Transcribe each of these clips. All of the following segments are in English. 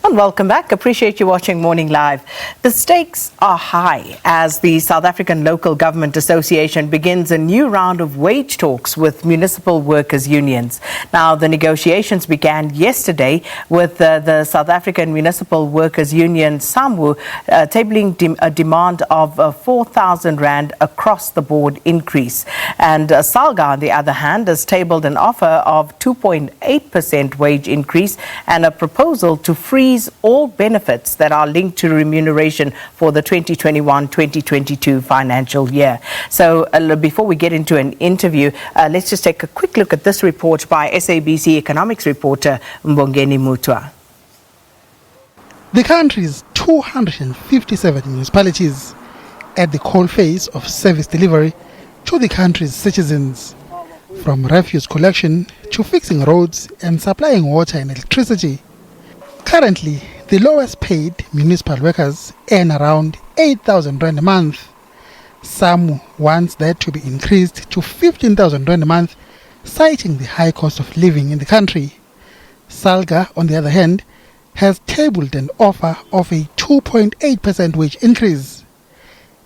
And welcome back. Appreciate you watching Morning Live. The stakes are high as the South African Local Government Association begins a new round of wage talks with municipal workers' unions. Now, the negotiations began yesterday with the South African Municipal Workers' Union, SAMWU, tabling a demand of 4,000 Rand across the board increase. And SALGA, on the other hand, has tabled an offer of 2.8% wage increase and a proposal to freeze all benefits that are linked to remuneration for the 2021-2022 financial year. So before we get into an interview, let's just take a quick look at this report by SABC economics reporter Mbongeni Mutwa. The country's 257 municipalities at the coalface of service delivery to the country's citizens, from refuse collection to fixing roads and supplying water and electricity. Currently, the lowest paid municipal workers earn around 8,000 Rand a month. Some wants that to be increased to 15,000 Rand a month, citing the high cost of living in the country. SALGA, on the other hand, has tabled an offer of a 2.8% wage increase.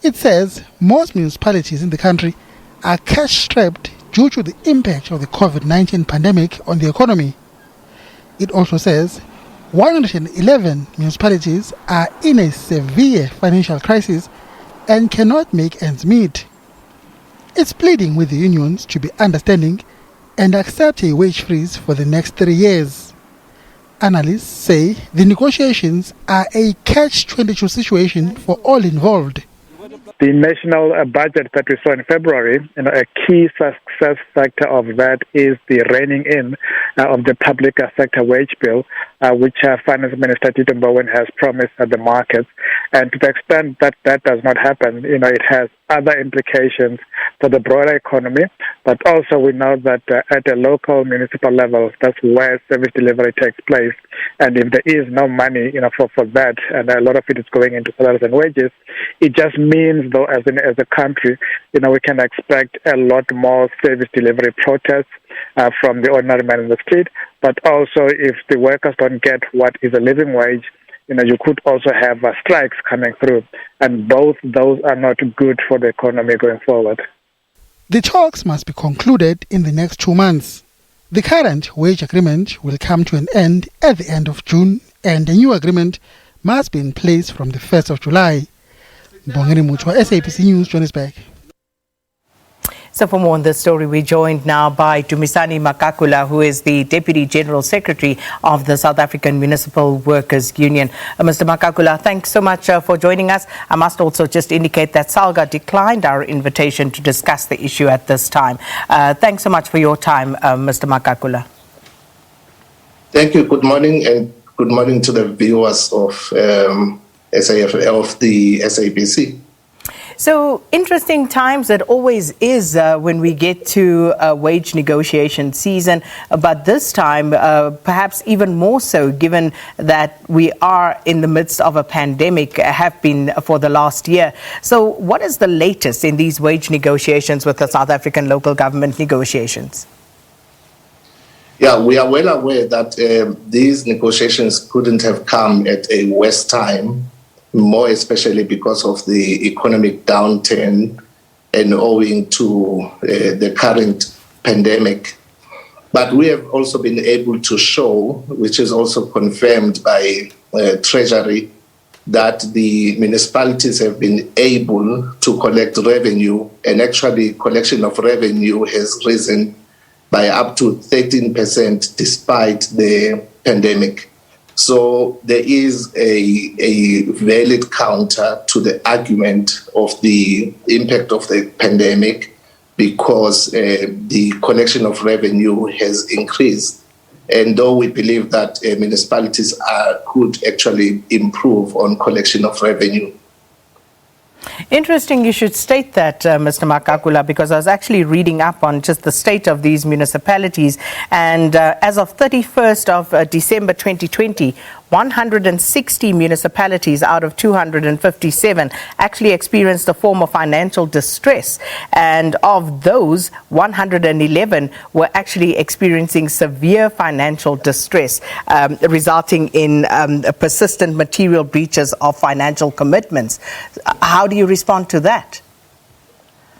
It says most municipalities in the country are cash-strapped due to the impact of the COVID-19 pandemic on the economy. It also says 111 municipalities are in a severe financial crisis and cannot make ends meet. It's pleading with the unions to be understanding and accept a wage freeze for the next 3 years. Analysts say the negotiations are a catch-22 situation for all involved. The national budget that we saw in February, a key success factor of that is the reining in of the public sector wage bill, which Finance Minister Tito Mboweni has promised at the markets. And to the extent that that does not happen, it has other implications for the broader economy. But also we know that at a local municipal level, that's where service delivery takes place. And if there is no money, for that, and a lot of it is going into salaries and wages, it just means, though, as a country, we can expect a lot more service delivery protests from the ordinary man in the street. But also, if the workers don't get what is a living wage, you could also have strikes coming through. And both those are not good for the economy going forward. The talks must be concluded in the next 2 months. The current wage agreement will come to an end at the end of June, and a new agreement must be in place from the 1st of July. Mbongeni Mutwa, SABC News, Johannesburg. So for more on this story, we're joined now by Dumisani Magagula, who is the Deputy General Secretary of the South African Municipal Workers Union. Mr. Magagula, thanks so much for joining us. I must also just indicate that SALGA declined our invitation to discuss the issue at this time. Thanks so much for your time, Mr. Magagula. Thank you. Good morning, and good morning to the viewers of the SABC. So interesting times it always is when we get to wage negotiation season, but this time perhaps even more so, given that we are in the midst of a pandemic, have been for the last year. So what is the latest in these wage negotiations with the South African local government negotiations? Yeah, we are well aware that these negotiations couldn't have come at a worse time, more especially because of the economic downturn and owing to the current pandemic. But we have also been able to show, which is also confirmed by Treasury, that the municipalities have been able to collect revenue, and actually collection of revenue has risen by up to 13% despite the pandemic. So there is a valid counter to the argument of the impact of the pandemic, because the collection of revenue has increased. And though we believe that municipalities could actually improve on collection of revenue. Interesting you should state that, Mr. Magagula, because I was actually reading up on just the state of these municipalities, and as of 31st of December 2020, 160 municipalities out of 257 actually experienced a form of financial distress. And of those, 111 were actually experiencing severe financial distress, resulting in persistent material breaches of financial commitments. How do you respond to that?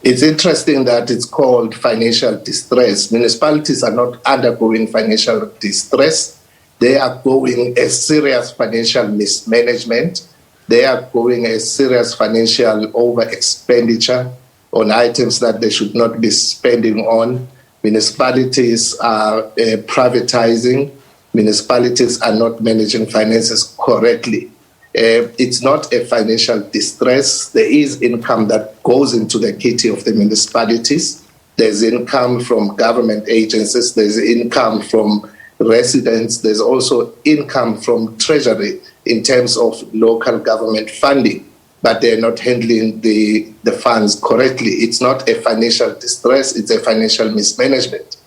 It's interesting that it's called financial distress. Municipalities are not undergoing financial distress. They are going a serious financial mismanagement. They are going a serious financial over expenditure on items that they should not be spending on. Municipalities are privatizing. Municipalities are not managing finances correctly. It's not a financial distress. There is income that goes into the kitty of the municipalities. There's income from government agencies. There's income from residents. There's also income from treasury in terms of local government funding, but they're not handling the funds correctly. It's not a financial distress. It's a financial mismanagement.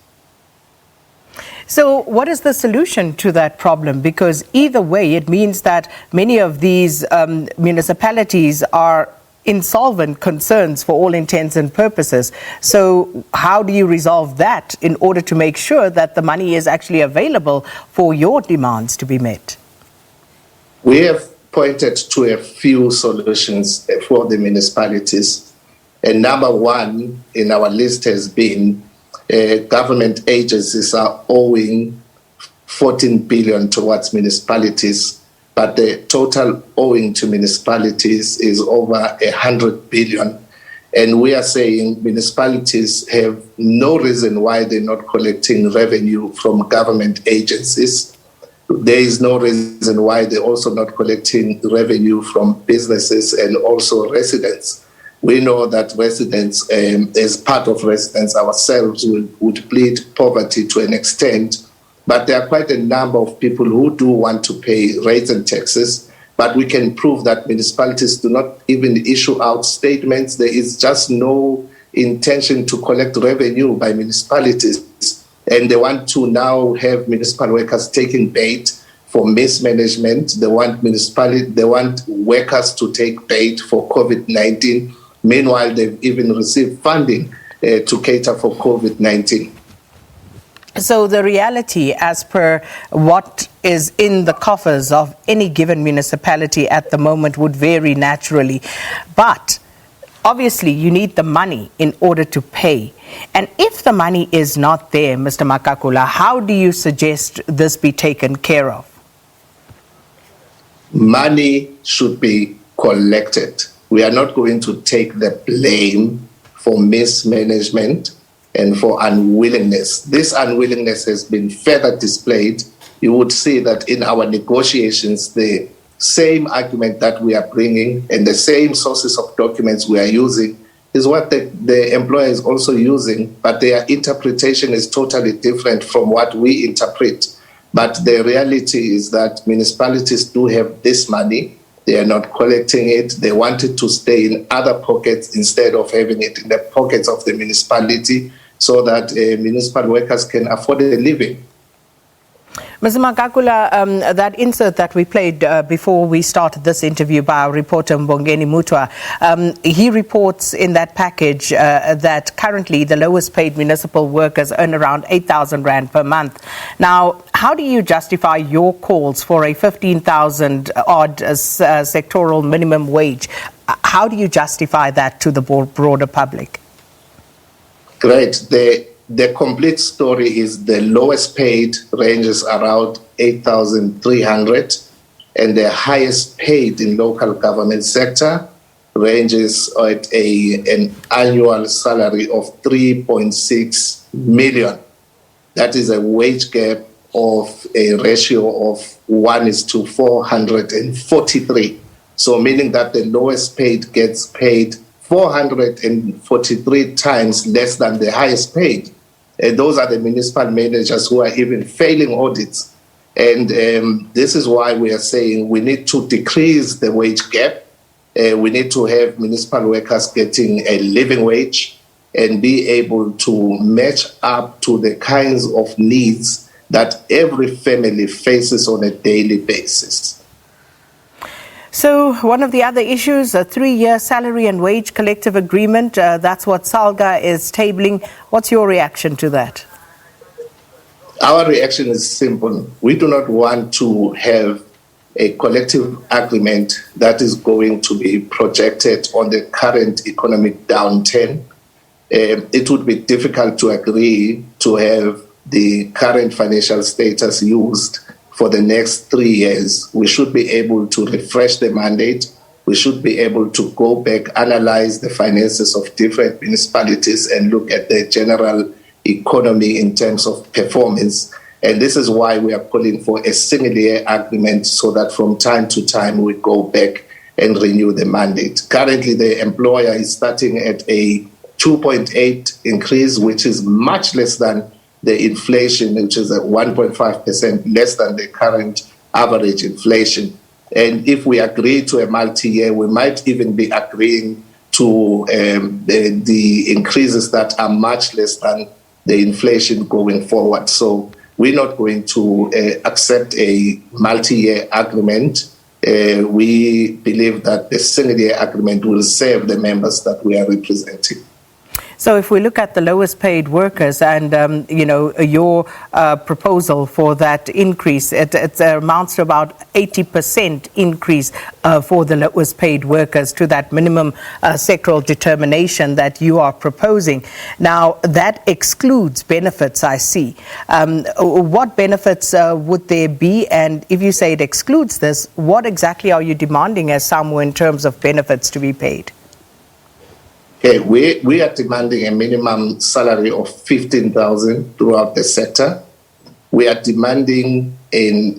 So what is the solution to that problem? Because either way, it means that many of these municipalities are insolvent concerns for all intents and purposes. So how do you resolve that in order to make sure that the money is actually available for your demands to be met? We have pointed to a few solutions for the municipalities. And number one in our list has been government agencies are owing 14 billion towards municipalities, but the total owing to municipalities is over 100 billion. And we are saying municipalities have no reason why they're not collecting revenue from government agencies. There is no reason why they're also not collecting revenue from businesses and also residents. We know that residents, as part of residents ourselves, would plead poverty to an extent, but there are quite a number of people who do want to pay rates and taxes, but we can prove that municipalities do not even issue out statements. There is just no intention to collect revenue by municipalities, and they want to now have municipal workers taking bait for mismanagement. They want workers to take bait for COVID-19. Meanwhile, they've even received funding to cater for COVID-19. So the reality, as per what is in the coffers of any given municipality at the moment, would vary naturally. But obviously, you need the money in order to pay. And if the money is not there, Mr. Magagula, how do you suggest this be taken care of? Money should be collected. We are not going to take the blame for mismanagement and for unwillingness. This unwillingness has been further displayed. You would see that in our negotiations, the same argument that we are bringing and the same sources of documents we are using is what the employer is also using, but their interpretation is totally different from what we interpret. But the reality is that municipalities do have this money. They are not collecting it. They want it to stay in other pockets instead of having it in the pockets of the municipality so that municipal workers can afford a living. Mr. Magagula, that insert that we played before we started this interview by our reporter Mbongeni Mutwa, he reports in that package that currently the lowest paid municipal workers earn around 8,000 Rand per month. Now, how do you justify your calls for a 15,000 odd sectoral minimum wage? How do you justify that to the broader public? Great. The complete story is the lowest paid ranges around 8,300 and the highest paid in local government sector ranges at an annual salary of 3.6 million. That is a wage gap of a ratio of 1:443. So meaning that the lowest paid gets paid 443 times less than the highest paid. Those are the municipal managers who are even failing audits. And this is why we are saying we need to decrease the wage gap. We need to have municipal workers getting a living wage and be able to match up to the kinds of needs that every family faces on a daily basis. So one of the other issues, a 3-year salary and wage collective agreement, that's what SALGA is tabling. What's your reaction to that? Our reaction is simple. We do not want to have a collective agreement that is going to be projected on the current economic downturn. It would be difficult to agree to have the current financial status used for the next 3 years. We should be able to refresh the mandate. We should be able to go back, analyze the finances of different municipalities and look at the general economy in terms of performance. And this is why we are calling for a single-year agreement so that from time to time we go back and renew the mandate. Currently, the employer is starting at a 2.8 increase, which is much less than the inflation, which is at 1.5% less than the current average inflation. And if we agree to a multi-year, we might even be agreeing to the increases that are much less than the inflation going forward. So we're not going to accept a multi-year agreement. We believe that the single-year agreement will serve the members that we are representing. So if we look at the lowest paid workers and, your proposal for that increase, it amounts to about 80% increase for the lowest paid workers to that minimum sectoral determination that you are proposing. Now, that excludes benefits, I see. What benefits would there be? And if you say it excludes this, what exactly are you demanding as SAMWU in terms of benefits to be paid? Okay, we are demanding a minimum salary of 15,000 throughout the sector. We are demanding a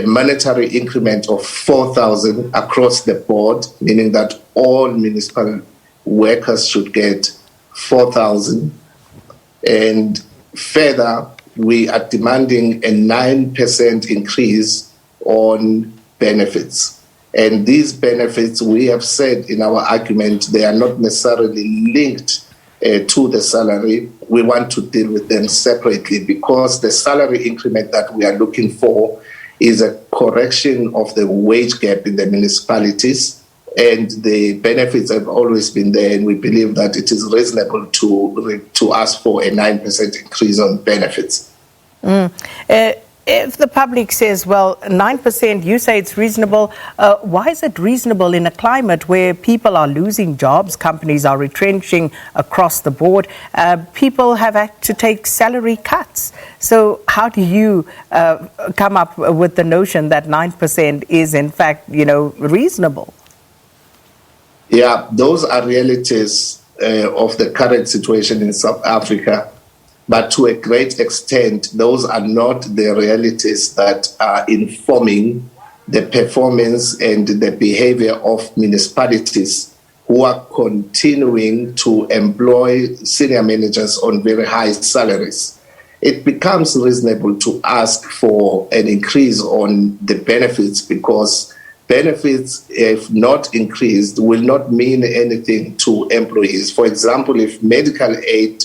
monetary increment of 4,000 across the board, meaning that all municipal workers should get 4,000. And further, we are demanding a 9% increase on benefits. And these benefits, we have said in our argument, they are not necessarily linked to the salary. We want to deal with them separately because the salary increment that we are looking for is a correction of the wage gap in the municipalities. And the benefits have always been there, and we believe that it is reasonable to ask for a 9% increase on benefits. If the public says, well, 9%, you say it's reasonable, why is it reasonable in a climate where people are losing jobs, companies are retrenching across the board, people have had to take salary cuts? So how do you come up with the notion that 9% is in fact, reasonable? Yeah, those are realities of the current situation in South Africa. But to a great extent, those are not the realities that are informing the performance and the behavior of municipalities who are continuing to employ senior managers on very high salaries. It becomes reasonable to ask for an increase on the benefits because benefits, if not increased, will not mean anything to employees. For example, if medical aid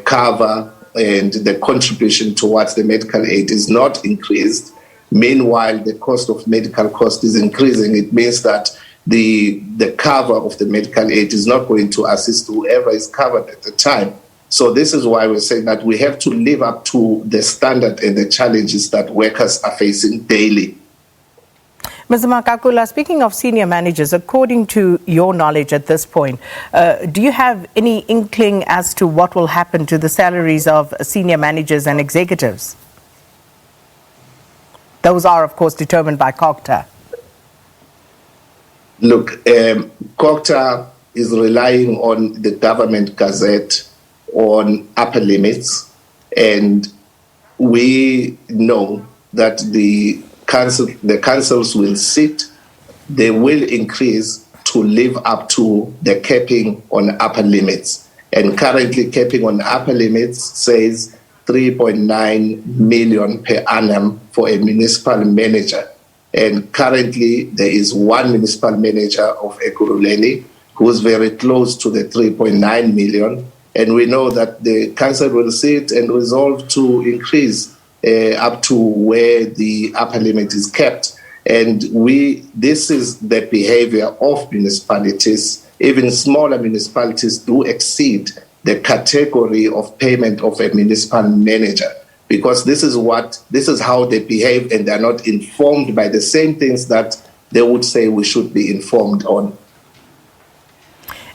cover and the contribution towards the medical aid is not increased, meanwhile the cost of medical cost is increasing, it means that the cover of the medical aid is not going to assist whoever is covered at the time. So this is why we're saying that we have to live up to the standard and the challenges that workers are facing daily. Mr. Magagula, speaking of senior managers, according to your knowledge at this point, do you have any inkling as to what will happen to the salaries of senior managers and executives? Those are, of course, determined by COGTA. Look, COGTA is relying on the government gazette on upper limits, and we know that the councils will sit, they will increase to live up to the capping on upper limits. And currently capping on upper limits says 3.9 million per annum for a municipal manager. And currently there is one municipal manager of Ekurhuleni who is very close to the 3.9 million. And we know that the council will sit and resolve to increase up to where the upper limit is kept. And this is the behavior of municipalities. Even smaller municipalities do exceed the category of payment of a municipal manager, because this is how they behave, and they're not informed by the same things that they would say we should be informed on.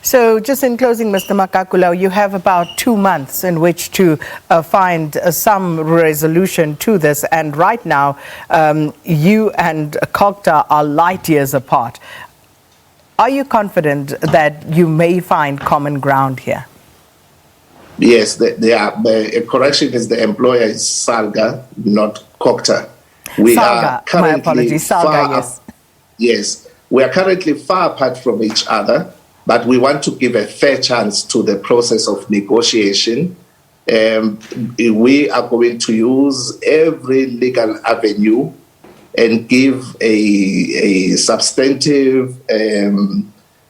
So just in closing, Mr. Magagula, you have about 2 months in which to find some resolution to this. And right now, you and COGTA are light years apart. Are you confident that you may find common ground here? Yes, the correction is the employer is SALGA, not COGTA. SALGA, my apologies, SALGA, yes. Yes, we are currently far apart from each other, but we want to give a fair chance to the process of negotiation. We are going to use every legal avenue and give a substantive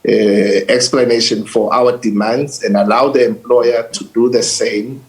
explanation for our demands and allow the employer to do the same.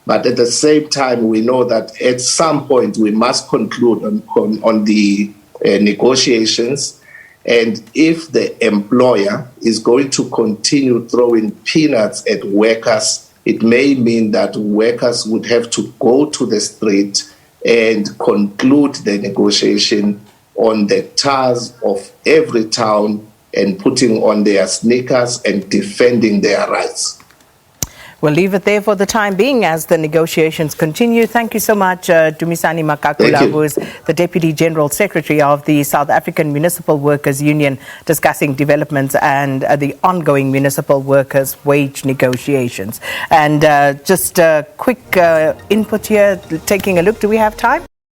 But at the same time, we know that at some point we must conclude on the negotiations. And if the employer is going to continue throwing peanuts at workers, it may mean that workers would have to go to the street and conclude the negotiation on the tars of every town and putting on their sneakers and defending their rights. We'll leave it there for the time being as the negotiations continue. Thank you so much, Dumisani Magagula, who is the Deputy General Secretary of the South African Municipal Workers Union, discussing developments and the ongoing municipal workers' wage negotiations. And just a quick input here, taking a look. Do we have time?